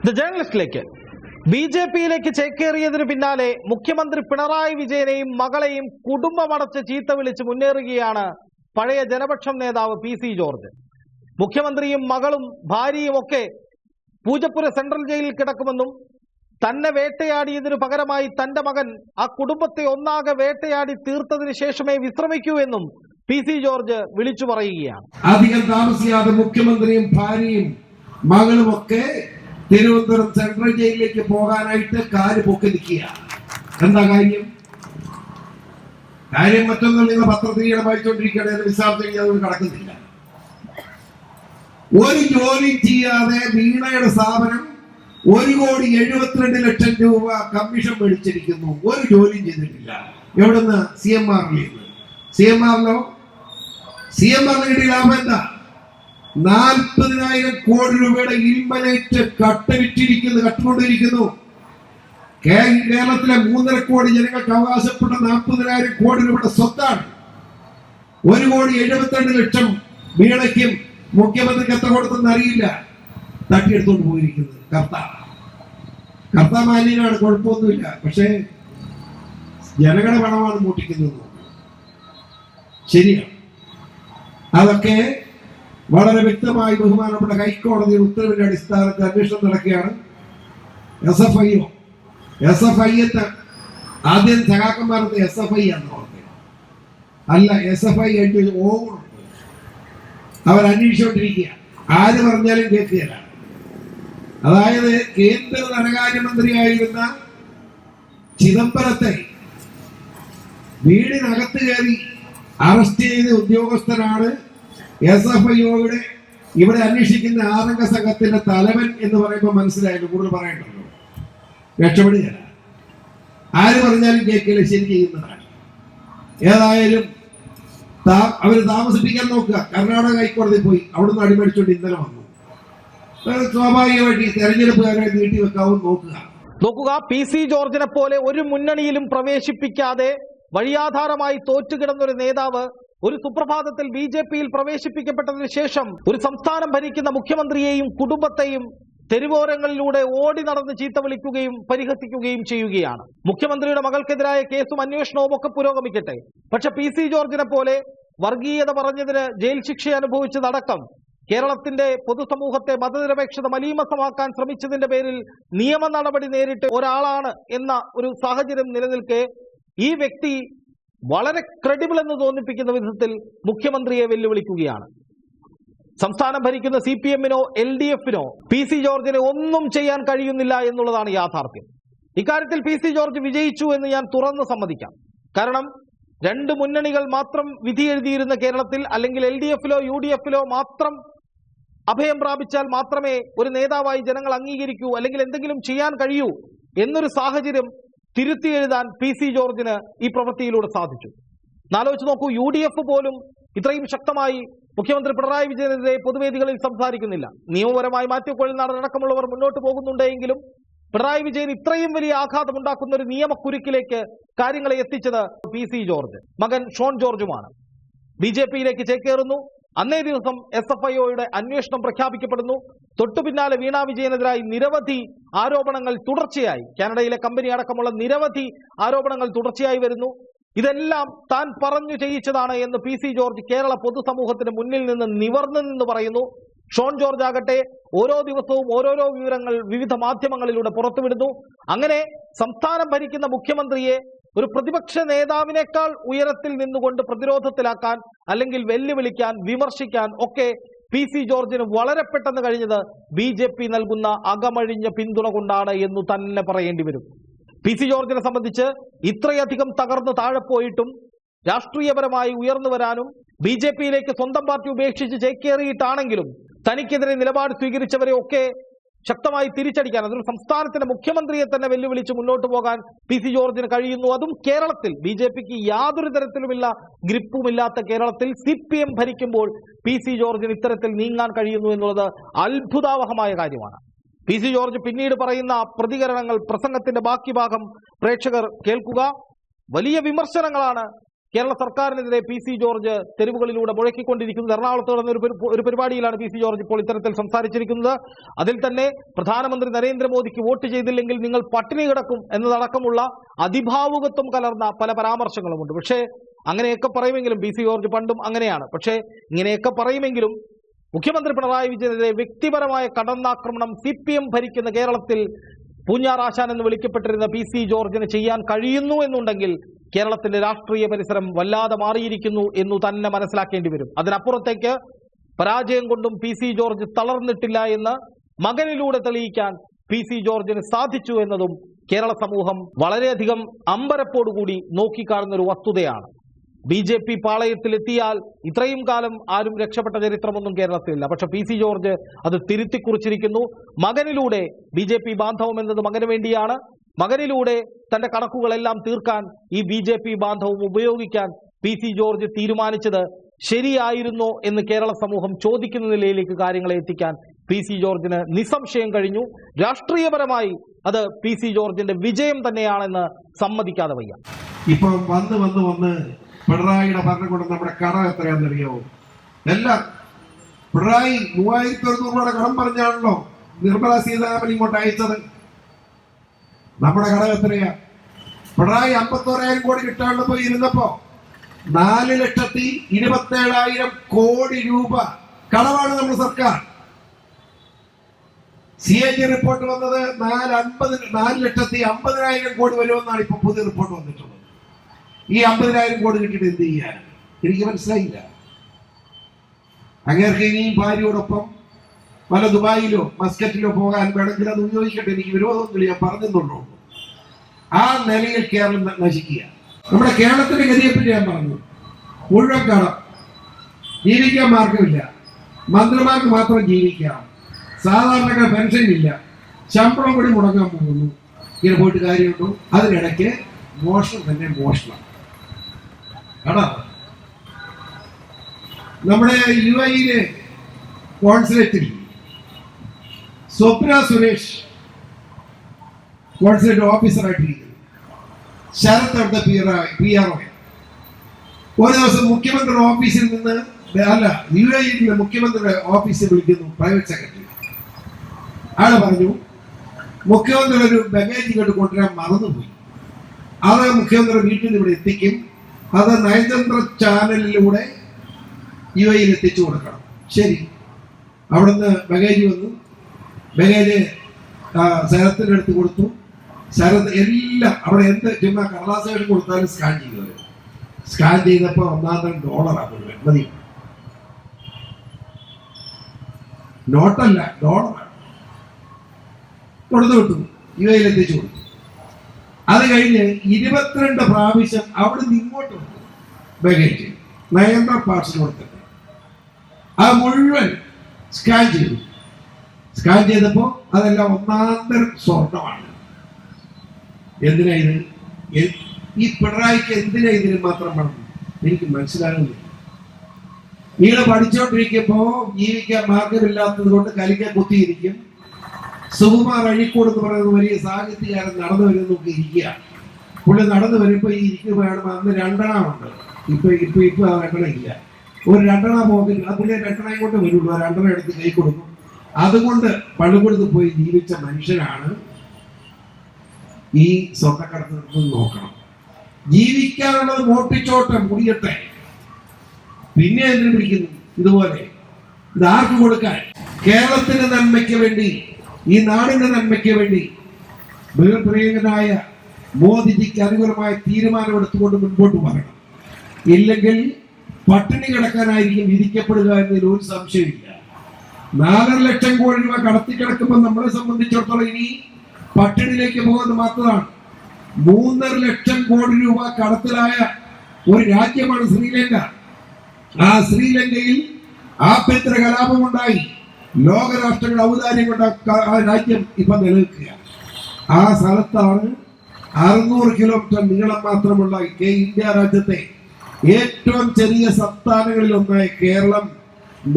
The ജേർണലിസ്റ്റിലേക്ക് ബി.ജെ.പിയിലേക്ക് ചേക്കേറിയതിനു പിന്നാലെ മുഖ്യമന്ത്രി പിണറായി വിജയനെയും മകളെയും കുടുംബമടച്ച് ചീത്ത വിളിച്ച് മുന്നേറുകയാണ് പഴയ ജനപക്ഷം നേതാവ് പി.സി. ജോർജ്. മുഖ്യമന്ത്രിയും മകളും ഭാര്യയും ഒക്കെ പൂജപ്പുര സെൻട്രൽ ജയിലിൽ കിടക്കുമെന്നും തന്നെ വേട്ടയാടിയതിനു പകരമായി തന്റെ മകൻ ആ കുടുംബത്തെ ഒന്നാകെ വേട്ടയാടി തീർത്തതിനു ശേഷമേ വിശ്രമിക്കൂ എന്നും പി.സി. ജോർജ് വിളിച്ചു പറയുകയാണ്. അധികം താമസിയാതെ മുഖ്യമന്ത്രിയും ഭാര്യയും മകളും ഒക്കെ തിരുവനന്തപുരം സെൻട്രൽ ജയിലിലേക്ക് പോകാനായിട്ട് കാല് പൊക്കി നിൽക്കുക. എന്താ കാര്യം? മറ്റൊന്നും നിങ്ങൾ പത്രത്തിലൂടെ വായിച്ചുകൊണ്ടിരിക്കുകയാണ്. വിശാഖ കടക്കുന്നില്ല. ഒരു ജോലി ചെയ്യാതെ വീണയുടെ സ്ഥാപനം 1,72,00,000 രൂപ കമ്മീഷൻ മേടിച്ചിരിക്കുന്നു. ഒരു ജോലിയും ചെയ്തിട്ടില്ല. എവിടുന്ന്? CMRിന് കിട്ടിയ ലാഭം എന്താ? 40,000 കോടി രൂപയുടെ ഇൽമനേറ്റ് കട്ടുകൊണ്ടിരിക്കുന്നു. കേരളത്തിലെ 3.5 കോടി ജനങ്ങൾക്ക് അവകാശപ്പെട്ട 40,000 കോടി രൂപയുടെ സ്വത്താണ് 1,72,00,000 വീണയ്ക്കും മുഖ്യമന്ത്രിക്ക് എത്ര കൊടുത്തെന്ന് അറിയില്ല. തട്ടിയെടുത്തോണ്ട് പോയിരിക്കുന്നത് കർത്ത മാന്യനാണ്, കുഴപ്പമൊന്നുമില്ല. പക്ഷേ ജനങ്ങളുടെ പണമാണ് മോട്ടിക്കുന്നത്. ശരിയാണ്. അതൊക്കെ വളരെ വ്യക്തമായി ബഹുമാനപ്പെട്ട ഹൈക്കോടതിയുടെ ഉത്തരവിന്റെ അടിസ്ഥാനത്തിൽ അന്വേഷണം നടക്കുകയാണ്. SFI ആദ്യം സഖാക്കന്മാരത്തെ SFI എന്ന് പറഞ്ഞു. അല്ല, SFI ആയിട്ട് അവരന്വേഷിച്ചുകൊണ്ടിരിക്കുക. ആര് പറഞ്ഞാലും കേൾക്കുകയില്ല. അതായത് കേന്ദ്ര ധനകാര്യമന്ത്രിയായിരുന്ന ചിദംബരത്തെ വീടിനകത്ത് കയറി അറസ്റ്റ് ചെയ്ത ഉദ്യോഗസ്ഥനാണ് SFIയുടെ ഇവിടെ അന്വേഷിക്കുന്ന 6 അംഗ സംഘത്തിന്റെ തലവൻ എന്ന് പറയുമ്പോൾ മനസ്സിലായിട്ട് കൂടുതൽ പറയണ്ടല്ലോ. രക്ഷപ്പെടുകയല്ല. ആര് പറഞ്ഞാലും കേൾക്കില്ല, ശരി ചെയ്യുന്നതാണ്. ഏതായാലും അവര് താമസിപ്പിക്കാൻ നോക്കുക. കർണാടക ഹൈക്കോടതി പോയി അവിടുന്ന് അടിമടിച്ചോണ്ട് ഇന്നലെ വന്നു. സ്വാഭാവികമായിട്ട് ഈ തെരഞ്ഞെടുപ്പുകാരെ നീട്ടി വെക്കാവും നോക്കുക. പി.സി. ജോർജിനെ പോലെ ഒരു മുന്നണിയിലും പ്രവേശിപ്പിക്കാതെ വഴിയാധാരമായി തോറ്റുകിടന്നൊരു നേതാവ് ഒരു സുപ്രഭാതത്തിൽ ബി.ജെ.പിയിൽ പ്രവേശിപ്പിക്കപ്പെട്ടതിനു ശേഷം ഒരു സംസ്ഥാനം ഭരിക്കുന്ന മുഖ്യമന്ത്രിയെയും കുടുംബത്തെയും തെരുവോരങ്ങളിലൂടെ ഓടി നടന്ന് ചീത്ത വിളിക്കുകയും പരിഹസിക്കുകയും ചെയ്യുകയാണ്. മുഖ്യമന്ത്രിയുടെ മകൾക്കെതിരായ കേസും അന്വേഷണവും ഒക്കെ പുരോഗമിക്കട്ടെ. പക്ഷെ പി.സി. ജോർജിനെ പോലെ വർഗീയത പറഞ്ഞതിന് ജയിൽ ശിക്ഷ അനുഭവിച്ചതടക്കം കേരളത്തിന്റെ പൊതുസമൂഹത്തെ മതനിരപേക്ഷത മലീമസമാക്കാൻ ശ്രമിച്ചതിന്റെ പേരിൽ നിയമ നടപടി നേരിട്ട് ഒരാളാണ് എന്ന ഒരു സാഹചര്യം നിലനിൽക്കെ ഈ വ്യക്തി വളരെ ക്രെഡിബിൾ എന്ന് തോന്നിപ്പിക്കുന്ന വിധത്തിൽ മുഖ്യമന്ത്രിയെ വെല്ലുവിളിക്കുകയാണ്. സംസ്ഥാനം ഭരിക്കുന്ന CPMനോ LDFനോ പി.സി. ജോർജിനെ ഒന്നും ചെയ്യാൻ കഴിയുന്നില്ല എന്നുള്ളതാണ് യാഥാർത്ഥ്യം. ഇക്കാര്യത്തിൽ പി.സി. ജോർജ് വിജയിച്ചു എന്ന് ഞാൻ തുറന്ന് സമ്മതിക്കാം. കാരണം 2 മുന്നണികൾ മാത്രം വിധി എഴുതിയിരുന്ന കേരളത്തിൽ, അല്ലെങ്കിൽ LDFലോ UDFലോ മാത്രം അഭയം പ്രാപിച്ചാൽ മാത്രമേ ഒരു നേതാവായി ജനങ്ങൾ അംഗീകരിക്കൂ, അല്ലെങ്കിൽ എന്തെങ്കിലും ചെയ്യാൻ കഴിയൂ എന്നൊരു സാഹചര്യം തിരുത്തി എഴുതാൻ പി.സി. ജോർജിന് ഈ പ്രവൃത്തിയിലൂടെ സാധിച്ചു. ആലോചിച്ച് നോക്കൂ. UDF പോലും ഇത്രയും ശക്തമായി മുഖ്യമന്ത്രി പിണറായി വിജയനെതിരെ പൊതുവേദികളിൽ സംസാരിക്കുന്നില്ല. നിയമപരമായി മാത്യു കുഴൽനാടൻ അടക്കമുള്ളവർ മുന്നോട്ട് പോകുന്നുണ്ടെങ്കിലും പിണറായി വിജയൻ ഇത്രയും വലിയ ആഘാതമുണ്ടാക്കുന്ന ഒരു നിയമക്കുരുക്കിലേക്ക് കാര്യങ്ങളെ എത്തിച്ചത് പി.സി. ജോർജ് മകൻ ഷോൺ ജോർജുമാണ്. ബി.ജെ.പിയിലേക്ക് ചേക്കേറുന്നു. അന്നേ ദിവസം SFIയുടെ അന്വേഷണം പ്രഖ്യാപിക്കപ്പെടുന്നു. തൊട്ടു പിന്നാലെ വീണ വിജയനെതിരായി നിരവധി ആരോപണങ്ങൾ തുടർച്ചയായി, കാനഡയിലെ കമ്പനി അടക്കമുള്ള നിരവധി ആരോപണങ്ങൾ തുടർച്ചയായി വരുന്നു. ഇതെല്ലാം താൻ പറഞ്ഞു ചെയ്യിച്ചതാണ് എന്ന് പി.സി. ജോർജ് കേരള പൊതുസമൂഹത്തിന് മുന്നിൽ നിന്ന് നിവർന്നു പറയുന്നു. ഷോൺ ജോർജ് ആകട്ടെ ഓരോ ദിവസവും ഓരോരോ വിവരങ്ങൾ വിവിധ മാധ്യമങ്ങളിലൂടെ പുറത്തുവിടുന്നു. അങ്ങനെ സംസ്ഥാനം ഭരിക്കുന്ന മുഖ്യമന്ത്രിയെ ഒരു പ്രതിപക്ഷ നേതാവിനേക്കാൾ ഉയരത്തിൽ നിന്നുകൊണ്ട് പ്രതിരോധത്തിലാക്കാൻ, അല്ലെങ്കിൽ വെല്ലുവിളിക്കാൻ, വിമർശിക്കാൻ ഒക്കെ പി.സി. ജോർജിന് വളരെ പെട്ടെന്ന് കഴിഞ്ഞത് ബി.ജെ.പി നൽകുന്ന അകമഴിഞ്ഞ പിന്തുണ കൊണ്ടാണ് എന്ന് തന്നെ പറയേണ്ടി വരും. പി.സി. ജോർജിനെ സംബന്ധിച്ച് ഇത്രയധികം തകർന്ന് താഴെ പോയിട്ടും രാഷ്ട്രീയപരമായി ഉയർന്നു വരാനും ബി.ജെ.പിയിലേക്ക് സ്വന്തം പാർട്ടി ഉപേക്ഷിച്ച് ചേക്കേറിയിട്ടാണെങ്കിലും തനിക്കെതിരെ നിലപാട് സ്വീകരിച്ചവരെ ഒക്കെ ശക്തമായി തിരിച്ചടിക്കാൻ, അതൊരു സംസ്ഥാനത്തിന്റെ മുഖ്യമന്ത്രിയെ തന്നെ വെല്ലുവിളിച്ച് മുന്നോട്ട് പോകാൻ പി.സി. ജോർജിന് കഴിയുന്നു. അതും കേരളത്തിൽ ബി.ജെ.പിക്ക് യാതൊരു തരത്തിലുമില്ല ഗ്രൂപ്പുമില്ലാത്ത കേരളത്തിൽ CPM ഭരിക്കുമ്പോൾ പി.സി. ജോർജിന് ഇത്തരത്തിൽ നീങ്ങാൻ കഴിയുന്നു എന്നുള്ളത് അത്ഭുതാവഹമായ കാര്യമാണ്. പി.സി. ജോർജ് പിന്നീട് പറയുന്ന പ്രതികരണങ്ങൾ, പ്രസംഗത്തിന്റെ ബാക്കി ഭാഗം പ്രേക്ഷകർ കേൾക്കുക. വലിയ വിമർശനങ്ങളാണ് കേരള സർക്കാരിനെതിരെ PC ജോർജ് തെരുവുകളിലൂടെ മുഴക്കിക്കൊണ്ടിരിക്കുന്നത്. എറണാകുളത്ത് നടന്ന ഒരു പരിപാടിയിലാണ് PC ജോർജ് ഇപ്പോൾ ഇത്തരത്തിൽ സംസാരിച്ചിരിക്കുന്നത്. അതിൽ തന്നെ പ്രധാനമന്ത്രി നരേന്ദ്രമോദിക്ക് വോട്ട് ചെയ്തില്ലെങ്കിൽ നിങ്ങൾ പട്ടിണി കിടക്കും എന്നതടക്കമുള്ള അതിഭാവുകത്വം കലർന്ന പല പരാമർശങ്ങളുമുണ്ട്. പക്ഷേ അങ്ങനെയൊക്കെ പറയുമെങ്കിലും PC ജോർജ് പണ്ടും അങ്ങനെയാണ്. പക്ഷേ ഇങ്ങനെയൊക്കെ പറയുമെങ്കിലും മുഖ്യമന്ത്രി പിണറായി വിജയനെതിരെ വ്യക്തിപരമായ കടന്നാക്രമണം CPM ഭരിക്കുന്ന കേരളത്തിൽ പൂഞ്ഞാർ ആശാൻ എന്ന് വിളിക്കപ്പെട്ടിരുന്ന PC ജോർജിന് ചെയ്യാൻ കഴിയുന്നു എന്നുണ്ടെങ്കിൽ കേരളത്തിന്റെ രാഷ്ട്രീയ പരിസരം വല്ലാതെ മാറിയിരിക്കുന്നു എന്നു തന്നെ മനസ്സിലാക്കേണ്ടി വരും. അതിനപ്പുറത്തേക്ക് പരാജയം കൊണ്ടും PC ജോർജ് തളർന്നിട്ടില്ല എന്ന് മകനിലൂടെ തെളിയിക്കാൻ PC ജോർജിന് സാധിച്ചു എന്നതും കേരള സമൂഹം വളരെയധികം അമ്പരപ്പോടുകൂടി നോക്കിക്കാണുന്ന ഒരു വസ്തുതയാണ്. BJP പാളയത്തിലെത്തിയാൽ ഇത്രയും കാലം ആരും രക്ഷപ്പെട്ട ചരിത്രമൊന്നും കേരളത്തിലില്ല. പക്ഷെ PC ജോർജ് അത് തിരുത്തിക്കുറിച്ചിരിക്കുന്നു. മകനിലൂടെ BJP ബാന്ധവം എന്നത് മകന് വേണ്ടിയാണ്. മകനിലൂടെ തന്റെ കണക്കുകളെല്ലാം തീർക്കാൻ ഈ BJP ബാന്ധവം ഉപയോഗിക്കാൻ PC ജോർജ് തീരുമാനിച്ചത് ശരിയായിരുന്നോ എന്ന് കേരള സമൂഹം ചോദിക്കുന്ന നിലയിലേക്ക് കാര്യങ്ങളെ എത്തിക്കാൻ PC ജോർജിന് നിസ്സംശയം കഴിഞ്ഞു. രാഷ്ട്രീയപരമായി അത് PC ജോർജിന്റെ വിജയം തന്നെയാണെന്ന് സമ്മതിക്കാതെ വയ്യ. ഇപ്പൊ വന്ന് പിണറായിയുടെ ഭരണം കൊണ്ട് നമ്മുടെ കടം എത്രയാണെന്നറിയാവോ? എല്ലാം പിണറായി 3100 രൂപയുടെ കടം പറഞ്ഞാണല്ലോ നിർമ്മല സീതാരാമൻ ഇങ്ങോട്ട് അയച്ചത്. നമ്മുടെ കടം എത്രയാ? പിണറായി 51,000 കോടി കിട്ടാണ്ട് ഇരുന്നപ്പോ 4,27,000 കോടി രൂപ കടമാണ് നമ്മുടെ സർക്കാർ. CAG റിപ്പോർട്ട് വന്നത് 4,50,000 കോടി വരുമെന്നാണ് ഇപ്പൊ പുതിയ റിപ്പോർട്ട് വന്നിട്ടുള്ളത്. ഈ 50,000 കോടി കിട്ടിയിട്ട് എന്ത് ചെയ്യാൻ എനിക്ക് മനസ്സിലായില്ല. അങ്ങേർക്ക് ഇനിയും ഭാര്യയോടൊപ്പം പല ദുബായിലോ മസ്കറ്റിലോ പോകാൻ വേണമെങ്കിൽ അത് ഉപയോഗിക്കട്ടെ, എനിക്ക് വിരോധമൊന്നുമില്ല, ഞാൻ പറഞ്ഞെന്നുള്ളൂ. ആ നിലയിൽ കേരളം നശിക്കുക. നമ്മുടെ കേരളത്തിന്റെ ഗതിയെപ്പറ്റി ഞാൻ പറഞ്ഞു. മുഴുവൻ കടം, ജീവിക്കാൻ മാർഗമില്ല, മന്ത്രിമാർക്ക് മാത്രം ജീവിക്കാം, സാധാരണക്കാർ പെൻഷൻ ഇല്ല, ശമ്പളം കൂടി മുടങ്ങാൻ പോകുന്നു. ഇങ്ങനെ പോയിട്ട് കാര്യമുണ്ടോ? അതിനിടയ്ക്ക് മോഷണം തന്നെ മോഷണം. നമ്മുടെ UAE കോൺസുലേറ്റിൽ സ്വപ്ന സുരേഷ് കോൺസുലേറ്റ് ഓഫീസറായിട്ടിരിക്കുന്നു. ശരത് അവിടുത്തെ PRO. ഒരു ദിവസം മുഖ്യമന്ത്രിയുടെ ഓഫീസിൽ നിന്ന് UAE മുഖ്യമന്ത്രിയുടെ ഓഫീസിൽ വിളിക്കുന്നു പ്രൈവറ്റ് സെക്രട്ടറി. അയാൾ പറഞ്ഞു മുഖ്യമന്ത്രി ഒരു ബാഗേജ് ഇങ്ങോട്ട് കൊണ്ടുവരാൻ മറന്നുപോയി, അത് മുഖ്യമന്ത്രി വീട്ടിൽ നിന്ന് ഇവിടെ എത്തിക്കും, അത് നയതന്ത്ര ചാനലിലൂടെ UAE എത്തിച്ചു കൊടുക്കണം. ശരി, അവിടുന്ന് ബാഗേജ് വന്നു. ബാഗേജ് ശരത്തിന്റെ അടുത്ത് കൊടുത്തു. ശരത് എല്ലാം അവിടെ എന്ത് ചുമ്മാ കടലാസായിട്ട് കൊടുത്താലും സ്കാൻ ചെയ്തു വരും. സ്കാൻ ചെയ്തപ്പോ $1,000 മതി. നോട്ടല്ല, ഡോളറാണ്. കൊടുത്തു വിട്ടു, UAE എത്തിച്ചു കൊടുത്തു. അത് കഴിഞ്ഞ് 22 പ്രാവശ്യം അവിടെ നിന്ന് ഇങ്ങോട്ട് വന്നു ബാഗേജ് നയന്ത്ര പാർസൽ കൊടുത്തിട്ട് അത് മുഴുവൻ സ്കാൻ ചെയ്തു. സ്കാൻ ചെയ്തപ്പോ അതെല്ലാം ഒന്നാന്തര സ്വർണമാണ്. എന്തിനാ ഇത്? ഈ പിണറായിക്ക് എന്തിനാ ഇതിന് മാത്രം പണം? എനിക്ക് മനസ്സിലാകുന്നില്ല. നീളെ പഠിച്ചുകൊണ്ടിരിക്കുമ്പോ ജീവിക്കാൻ മാർഗമില്ലാത്തത് കൊണ്ട് കലിക്കാൻ കുത്തിയിരിക്കും. സുകുമാർ അഴീക്കോട് എന്ന് പറയുന്ന വലിയ സാഹിത്യകാരൻ നടന്നു വരുന്നൊക്കെ ഇരിക്കുക. പുള്ളി നടന്നു വരുമ്പോ ഈ ഇരിക്കുകയാണ്. അന്ന് 2 ഉണ്ട്. ഇപ്പൊ ആ 2 ഇല്ല. ഒരു 2 പോകില്ല. ആ പുള്ളി 2 കൊണ്ട് വരുള്ളൂ. 2 എടുത്ത് കൈ കൊടുക്കും. അതുകൊണ്ട് പള്ളിക്കൂടത്ത് പോയി ജീവിച്ച മനുഷ്യനാണ് ഈ സ്വർണ്ണക്കടത്ത് നോക്കണം. ജീവിക്കാനുള്ളത് മോട്ടിച്ചോട്ടെ, മുടിയട്ടെ, പിന്നെ എന്തിനു പിടിക്കുന്നു? ഇതുപോലെ ഇത് ആർക്ക് കൊടുക്കാൻ? കേരളത്തിന്റെ നന്മയ്ക്ക് വേണ്ടി, ഈ നാടിന്റെ നന്മയ്ക്ക് വേണ്ടി ബഹുപ്രിയങ്കനായ മോദിജിക്ക് അനുകൂലമായ തീരുമാനമെടുത്തുകൊണ്ട് മുൻപോട്ട് പറയണം. ഇല്ലെങ്കിൽ പട്ടിണി കിടക്കാനായിരിക്കും വിധിക്കപ്പെടുക എന്നതിൽ ഒരു സംശയമില്ല. 4.5 ലക്ഷം കോടി രൂപ കടത്തിക്കിടക്കുമ്പോൾ നമ്മളെ സംബന്ധിച്ചിടത്തോളം ഇനി പട്ടിണിയിലേക്ക് പോകുന്നത് മാത്രമാണ്. 3.5 ലക്ഷം കോടി രൂപ കടത്തിലായ ഒരു രാജ്യമാണ് ശ്രീലങ്ക. ആ ശ്രീലങ്കയിൽ ആഭ്യന്തര കലാപമുണ്ടായി. ലോകരാഷ്ട്രങ്ങളുടെ ഔദാര്യം കൊണ്ട് ആ രാജ്യം ഇപ്പൊ നിലനിൽക്കുക. ആ സ്ഥലത്താണ് 600 കിലോമീറ്റർ നീളം മാത്രമുള്ള ഇന്ത്യ രാജ്യത്തെ ഏറ്റവും ചെറിയ സംസ്ഥാനങ്ങളിൽ ഒന്നായ കേരളം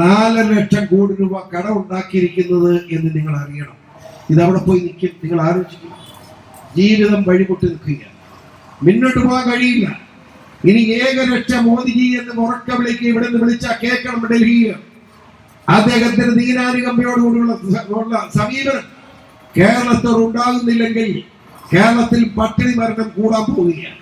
4 ലക്ഷം കോടി രൂപ കടം ഉണ്ടാക്കിയിരിക്കുന്നത് എന്ന് നിങ്ങൾ അറിയണം. ഇതവിടെ പോയി നിൽക്കും. നിങ്ങൾ ആലോചിക്കും, ജീവിതം വഴിമുട്ടി നിൽക്കുക, മുന്നോട്ട് പോകാൻ കഴിയില്ല. ഇനി ഏകരക്ഷ മോദിജി എന്ന് ഉറക്ക വിളിക്ക് ഇവിടെ നിന്ന് വിളിച്ചാൽ കേൾക്കണം ഡൽഹിയിൽ. അദ്ദേഹത്തിന് ദീനാനുകമ്പയോടുകൂടിയുള്ള സമീപനം കേരളത്തോട് ഉണ്ടാകുന്നില്ലെങ്കിൽ കേരളത്തിൽ പട്ടിണി മരണം കൂടാൻ പോവുകയാണ്.